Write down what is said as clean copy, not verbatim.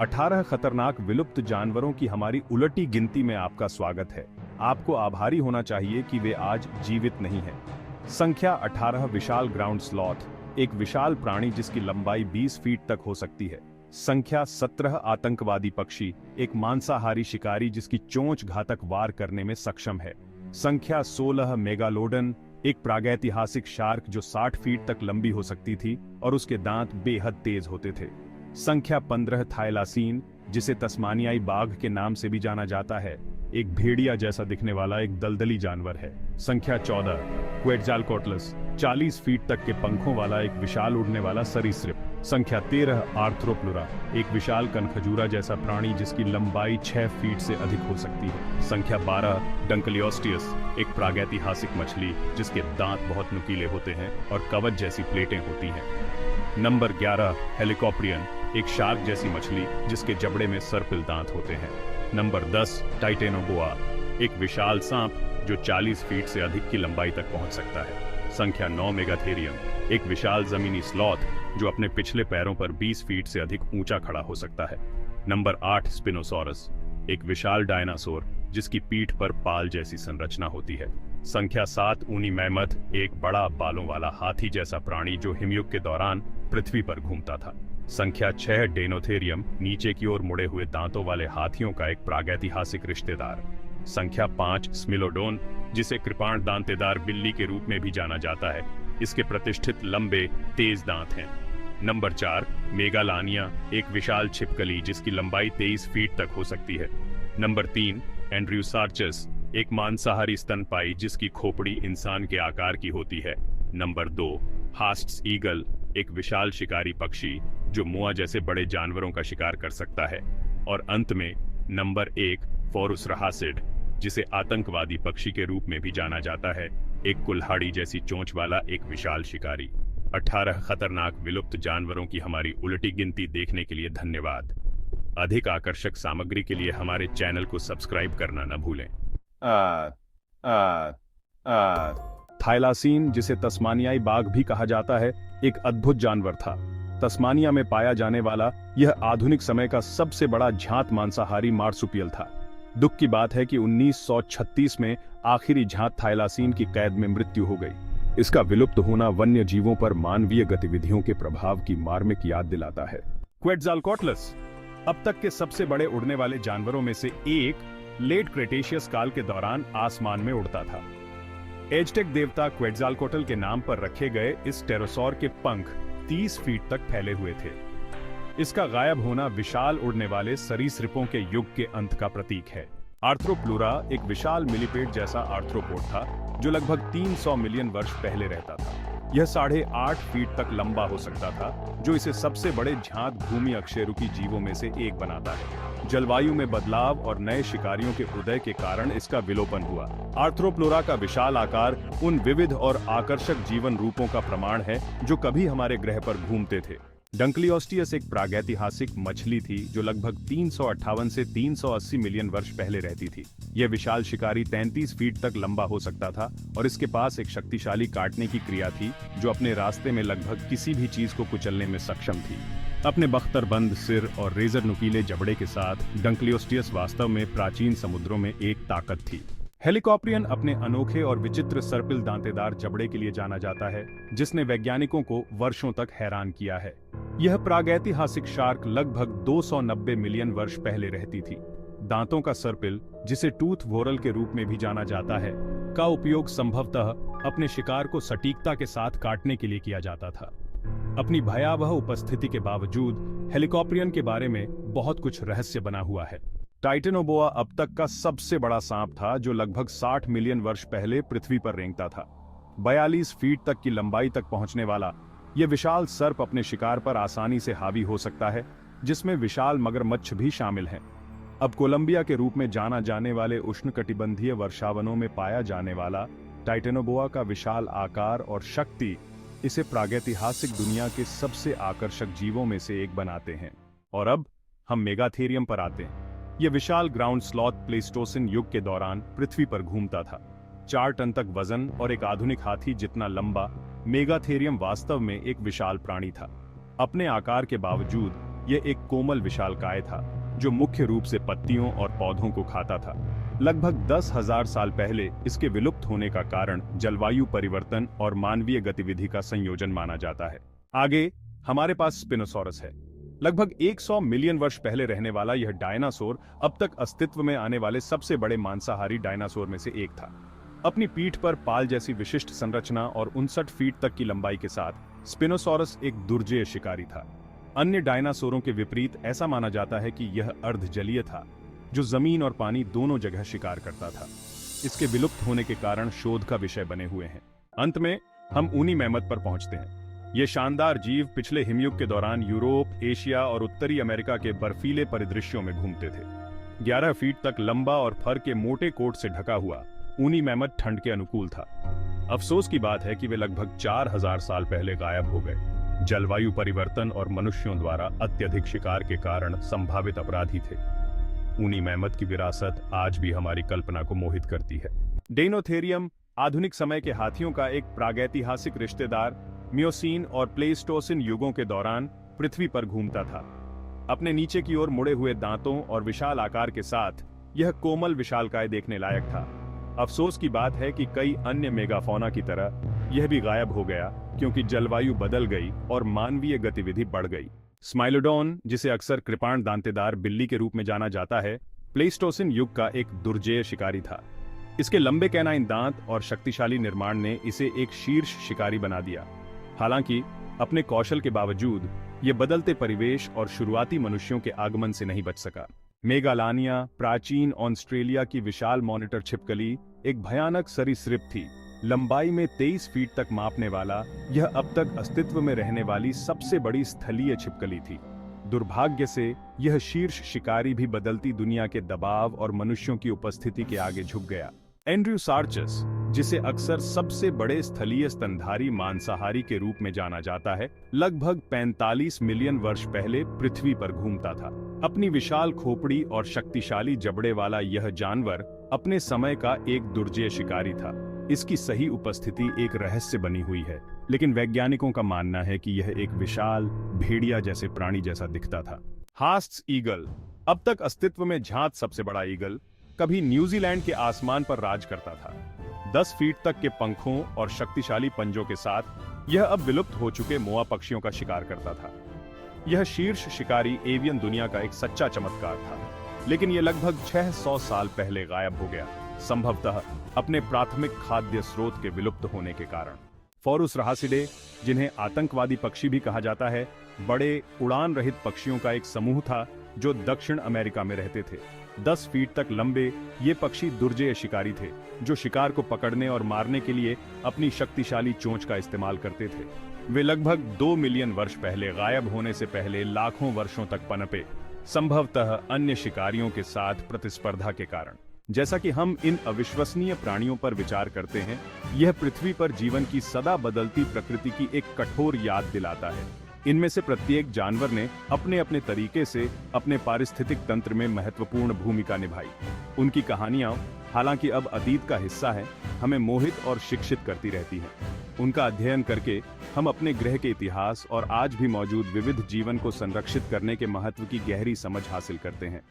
18 खतरनाक विलुप्त जानवरों की हमारी उलटी गिनती में आपका स्वागत है। आपको आभारी होना चाहिए कि वे आज जीवित नहीं हैं। संख्या 18 विशाल ग्राउंड स्लॉथ, एक विशाल प्राणी जिसकी लंबाई 20 फीट तक हो सकती है। संख्या 17 आतंकवादी पक्षी, एक मांसाहारी शिकारी जिसकी चोंच घातक वार करने में सक्षम है। संख्या 16 मेगालोडन, एक प्रागैतिहासिक शार्क जो 60 फीट तक लंबी हो सकती थी और उसके दांत बेहद तेज होते थे। संख्या 15 थाइलासीन, जिसे तस्मानियाई बाघ के नाम से भी जाना जाता है, एक भेड़िया जैसा दिखने वाला एक दलदली जानवर है। संख्या 14 क्वेटज़ालकोटलस, 40 फीट तक के पंखों वाला एक विशाल उड़ने वाला सरीसृप। संख्या 13 आर्थ्रोप्लुरा, एक विशाल कनखजूरा जैसा प्राणी जिसकी लंबाई 6 फीट से अधिक हो सकती है। संख्या 12 डंकलियोस्टियस, एक प्रागैतिहासिक मछली जिसके दांत बहुत नुकीले होते हैं और कवच जैसी प्लेटें होती हैं। नंबर 11 हेलिकॉप्टरियन, एक शार्क जैसी मछली जिसके जबड़े में सर्पिल दांत होते हैं। नंबर 10 टाइटेनोबोआ, एक विशाल सांप जो 40 फीट से अधिक की लंबाई तक पहुंच सकता है। संख्या 9 मेगाथेरियम, एक विशाल जमीनी स्लॉथ जो अपने पिछले पैरों पर 20 फीट से अधिक ऊंचा खड़ा हो सकता है। नंबर 8 स्पिनोसॉरस, एक विशाल डायनासोर जिसकी पीठ पर पाल जैसी संरचना होती है। संख्या 7 ऊनी मैमथ, एक बड़ा बालों वाला हाथी जैसा प्राणी जो हिमयुग के दौरान पृथ्वी पर घूमता था। संख्या 6 डेनोथेरियम, नीचे की ओर मुड़े हुए दांतों वाले हाथियों का एक प्रागैतिहासिक रिश्तेदार। संख्या 5 स्मिलोडोन, जिसे कृपाण दांतेदार बिल्ली के रूप में भी जाना जाता है। इसके प्रतिष्ठित लंबे तेज दांत हैं। नंबर 4 मेगालानिया, एक विशाल छिपकली जिसकी लंबाई 23 फीट तक हो सकती है। नंबर 3 एंड्रयूसार्चस, एक मांसाहारी स्तनपाई जिसकी खोपड़ी इंसान के आकार की होती है। नंबर 2 हास्ट्स ईगल, एक विशाल शिकारी पक्षी जो मोआ जैसे बड़े जानवरों का शिकार कर सकता है। और अंत में नंबर 1 फोरुस रहासिड, जिसे आतंकवादी पक्षी के रूप में भी जाना जाता है, एक कुल्हाड़ी जैसी चोंच वाला एक विशाल शिकारी। 18 खतरनाक विलुप्त जानवरों की हमारी उलटी गिनती देखने के लिए धन्यवाद। अधिक आकर्षक सामग्री के लिए हमारे चैनल को सब्सक्राइब करना न भूलें। थाइलासीन, जिसे तस्मानियाई बाघ भी कहा जाता है, एक अद्भुत जानवर था। तस्मानिया में पाया जाने वाला यह आधुनिक समय का सबसे बड़ा झांत मांसाहारी मार्सुपियल था। दुख की बात है कि 1936 में आखिरी झांत थाइलासीन की कैद में मृत्यु हो गई। इसका विलुप्त होना वन्य जीवों पर मानवीय गतिविधियों के प्रभाव की मार्मिक याद दिलाता है। क्वेटज़ालकोटलस अब तक के सबसे बड़े उड़ने वाले जानवरों में से एक लेट क्रेटेशियस काल के दौरान आसमान में उड़ता था। एज़टेक देवता क्वेटज़ालकोटल के नाम पर रखे गए इस टेरोसॉर के पंख 30 फीट तक फैले हुए थे। इसका गायब होना विशाल उड़ने वाले सरीसृपों के युग के अंत का प्रतीक है। आर्थ्रोप्लुरा एक विशाल मिलीपेड जैसा आर्थ्रोपोड था जो लगभग 300 मिलियन वर्ष पहले रहता था। यह 8.5 फीट तक लंबा हो सकता था, जो इसे सबसे बड़े झांत भूमि अकशेरुकी जीवों में से एक बनाता है। जलवायु में बदलाव और नए शिकारियों के उदय के कारण इसका विलोपन हुआ। आर्थ्रोप्लुरा का विशाल आकार उन विविध और आकर्षक जीवन रूपों का प्रमाण है जो कभी हमारे ग्रह पर घूमते थे। डंकलियोस्टियस एक प्रागैतिहासिक मछली थी जो लगभग 358 से 380 मिलियन वर्ष पहले रहती थी। यह विशाल शिकारी 33 फीट तक लंबा हो सकता था और इसके पास एक शक्तिशाली काटने की क्रिया थी जो अपने रास्ते में लगभग किसी भी चीज को कुचलने में सक्षम थी। अपने बख्तरबंद सिर और रेजर नुकीले जबड़े के साथ डंकलियोस्टियस वास्तव में प्राचीन समुद्रों में एक ताकत थी। हेलिकॉप्टरियन अपने अनोखे और विचित्र सर्पिल दांतेदार जबड़े के लिए जाना जाता है, जिसने वैज्ञानिकों को वर्षों तक हैरान किया है। यह प्रागैतिहासिक शार्क लगभग 290 मिलियन वर्ष पहले रहती थी। दांतों का सर्पिल, जिसे टूथ वोरल के रूप में भी जाना जाता है, का उपयोग संभवतः अपने शिकार को सटीकता के साथ काटने के लिए किया जाता था। अपनी भयावह उपस्थिति के बावजूद हेलिकॉप्टरियन के बारे में बहुत कुछ रहस्य बना हुआ है। टाइटेनोबोआ अब तक का सबसे बड़ा सांप था जो लगभग 60 मिलियन वर्ष पहले पृथ्वी पर रेंगता था। 42 फीट तक की लंबाई तक पहुंचने वाला यह विशाल सर्प अपने शिकार पर आसानी से हावी हो सकता है, जिसमें विशाल मगरमच्छ भी शामिल हैं। अब कोलंबिया के रूप में जाना जाने वाले उष्णकटिबंधीय वर्षावनों में पाया जाने वाला टाइटेनोबोआ का विशाल आकार और शक्ति इसे प्रागैतिहासिक दुनिया के सबसे आकर्षक जीवों में से एक बनाते हैं। और अब हम मेगाथेरियम पर आते हैं। यह विशाल ग्राउंड स्लॉथ प्लेस्टोसिन युग के दौरान पृथ्वी पर घूमता था। 4 टन तक वजन और एक आधुनिक हाथी जितना लंबा, मेगाथेरियम वास्तव में एक विशाल प्राणी था। अपने आकार के बावजूद यह एक कोमल विशालकाय था जो मुख्य रूप से पत्तियों और पौधों को खाता था। लगभग 10,000 साल पहले इसके विलुप्त होने का कारण जलवायु परिवर्तन और मानवीय गतिविधि का संयोजन माना जाता है। आगे हमारे पास स्पिनोसॉरस है। लगभग 100 मिलियन वर्ष पहले रहने वाला यह डायनासोर अब तक अस्तित्व में आने वाले सबसे बड़े मांसाहारी डायनासोर में से एक था। अपनी पीठ पर पाल जैसी विशिष्ट संरचना और 59 फीट तक की लंबाई के साथ स्पिनोसॉरस एक दुर्जेय शिकारी था। अन्य डायनासोरों के विपरीत ऐसा माना जाता है कि यह अर्धजलीय था, जो जमीन और पानी दोनों जगह शिकार करता था। इसके विलुप्त होने के कारण शोध का विषय बने हुए हैं। अंत में हम ऊनी मैमथ पर पहुंचते हैं। ये शानदार जीव पिछले हिमयुग के दौरान यूरोप, एशिया और उत्तरी अमेरिका के बर्फीले परिदृश्यों में घूमते थे। 11 फीट तक लंबा और फर के मोटे कोट से ढका हुआ ऊनी मैमथ ठंड के अनुकूल था। अफसोस की बात है कि वे लगभग 4000 साल पहले गायब हो गए। जलवायु परिवर्तन और मनुष्यों द्वारा अत्यधिक शिकार के कारण संभावित अपराधी थे। ऊनी मैमथ की विरासत आज भी हमारी कल्पना को मोहित करती है। डेनोथेरियम आधुनिक समय के हाथियों का एक प्रागैतिहासिक रिश्तेदार मियोसीन और प्लेस्टोसिन युगों के दौरान पृथ्वी पर घूमता था। अपने नीचे की ओर मुड़े हुए दांतों और विशाल आकार के साथ यह कोमल विशालकाय देखने लायक था। अफसोस की बात है कि कई अन्य मेगाफौना की तरह यह भी गायब हो गया क्योंकि जलवायु बदल गई और मानवीय गतिविधि बढ़ गई। स्माइलोडोन, जिसे अक्सर कृपाण दांतेदार बिल्ली के रूप में जाना जाता है, प्लेस्टोसिन युग का एक दुर्जेय शिकारी था। इसके लंबे कैनाइन दांत और शक्तिशाली निर्माण ने इसे एक शीर्ष शिकारी बना दिया। हालांकि अपने कौशल के बावजूद यह बदलते परिवेश और शुरुआती मनुष्यों के आगमन से नहीं बच सका। मेगालानिया, प्राचीन ऑस्ट्रेलिया की विशाल मॉनिटर छिपकली, एक भयानक सरीसृप थी। लंबाई में 23 फीट तक मापने वाला यह अब तक अस्तित्व में रहने वाली सबसे बड़ी स्थलीय छिपकली थी। दुर्भाग्य से यह शीर्ष शिकारी भी बदलती दुनिया के दबाव और मनुष्यों की उपस्थिति के आगे झुक गया। एंड्रोसार्चस, जिसे अक्सर सबसे बड़े स्थलीय स्तनधारी मांसाहारी के रूप में जाना जाता है, लगभग 45 मिलियन वर्ष पहले पृथ्वी पर घूमता था। अपनी विशाल खोपड़ी और शक्तिशाली जबड़े वाला यह जानवर अपने समय का एक दुर्जेय शिकारी था। इसकी सही उपस्थिति एक रहस्य बनी हुई है, लेकिन वैज्ञानिकों का मानना है कि यह एक विशाल भेड़िया जैसे प्राणी जैसा दिखता था। हास्ट्स ईगल, अब तक अस्तित्व में झांत सबसे बड़ा ईगल, कभी न्यूजीलैंड के आसमान पर राज करता था। 10 फीट तक के पंखों और शक्तिशाली पंजों के साथ यह अब विलुप्त हो चुके मोआ पक्षियों का शिकार करता था। यह शीर्ष शिकारी एवियन दुनिया का एक सच्चा चमत्कार था, लेकिन यह लगभग 600 साल पहले गायब हो गया, संभवतः अपने प्राथमिक खाद्य स्रोत के विलुप्त होने के कारण। फोरुस रहासिडे, जिन्हें आतंकवादी पक्षी भी कहा जाता है, बड़े उड़ान रहित पक्षियों का एक समूह था जो दक्षिण अमेरिका में रहते थे। 10 फीट तक लंबे ये पक्षी दुर्जेय शिकारी थे, जो शिकार को पकड़ने और मारने के लिए अपनी शक्तिशाली चोंच का इस्तेमाल करते थे। वे लगभग 2 मिलियन वर्ष पहले गायब होने से पहले लाखों वर्षों तक पनपे, संभवतः अन्य शिकारियों के साथ प्रतिस्पर्धा के कारण। जैसा कि हम इन अविश्वसनीय प्राणियों पर विचार करते हैं, यह पृथ्वी पर जीवन की सदा बदलती प्रकृति की एक कठोर याद दिलाता है। इनमें से प्रत्येक जानवर ने अपने अपने तरीके से अपने पारिस्थितिक तंत्र में महत्वपूर्ण भूमिका निभाई। उनकी कहानियां, हालांकि अब अतीत का हिस्सा है, हमें मोहित और शिक्षित करती रहती हैं। उनका अध्ययन करके हम अपने ग्रह के इतिहास और आज भी मौजूद विविध जीवन को संरक्षित करने के महत्व की गहरी समझ हासिल करते हैं।